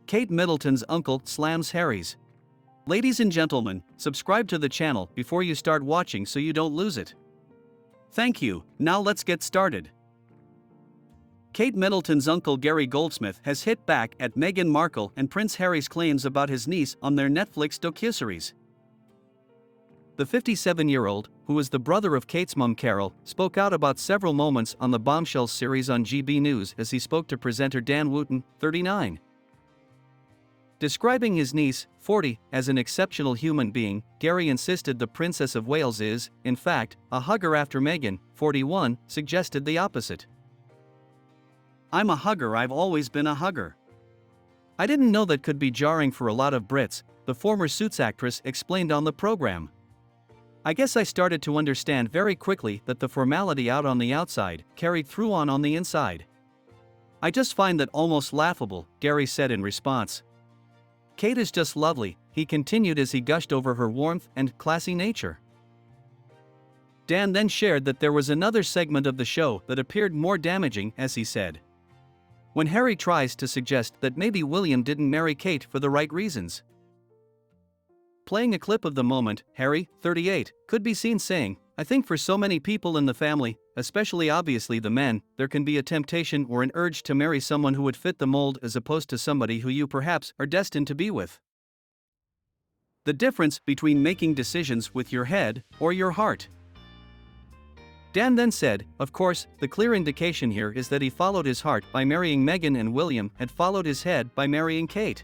Kate Middleton's uncle slams Harry's. Ladies and gentlemen, subscribe to the channel before you start watching so you don't lose it. Thank you, now let's get started. Kate Middleton's uncle Gary Goldsmith has hit back at Meghan Markle and Prince Harry's claims about his niece on their Netflix docuseries. The 57-year-old, who is the brother of Kate's mum Carole, spoke out about several moments on the Bombshell series on GB News as he spoke to presenter Dan Wootton, 39. Describing his niece, 40, as an exceptional human being, Gary insisted the Princess of Wales is, in fact, a hugger after Meghan, 41, suggested the opposite. "I'm a hugger, I've always been a hugger. I didn't know that could be jarring for a lot of Brits," the former Suits actress explained on the program. "I guess I started to understand very quickly that the formality out on the outside carried through on the inside. I just find that almost laughable," Gary said in response. "Kate is just lovely," he continued as he gushed over her warmth and classy nature. Dan then shared that there was another segment of the show that appeared more damaging, as he said. When Harry tries to suggest that maybe William didn't marry Kate for the right reasons. Playing a clip of the moment, Harry, 38, could be seen saying, "I think for so many people in the family, especially obviously the men, there can be a temptation or an urge to marry someone who would fit the mold as opposed to somebody who you perhaps are destined to be with. The difference between making decisions with your head or your heart." Dan then said, "Of course, the clear indication here is that he followed his heart by marrying Meghan and William had followed his head by marrying Kate.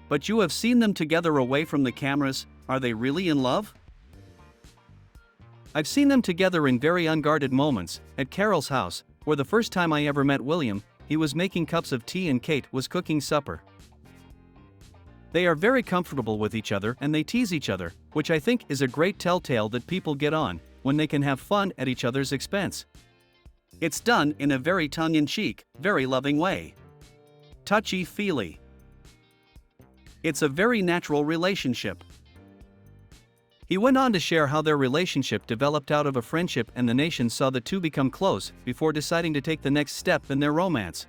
But you have seen them together away from the cameras, are they really in love? I've seen them together in very unguarded moments, at Carole's house, where the first time I ever met William, he was making cups of tea and Kate was cooking supper. They are very comfortable with each other and they tease each other, which I think is a great telltale that people get on, when they can have fun at each other's expense. It's done in a very tongue-in-cheek, very loving way. Touchy-feely. It's a very natural relationship." He went on to share how their relationship developed out of a friendship and the nation saw the two become close before deciding to take the next step in their romance.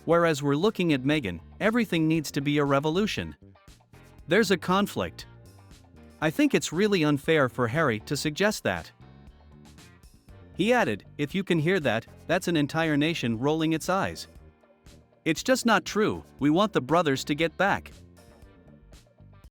"Whereas we're looking at Meghan, everything needs to be a revolution. There's a conflict. I think it's really unfair for Harry to suggest that." He added, "If you can hear that, that's an entire nation rolling its eyes. It's just not true, we want the brothers to get back."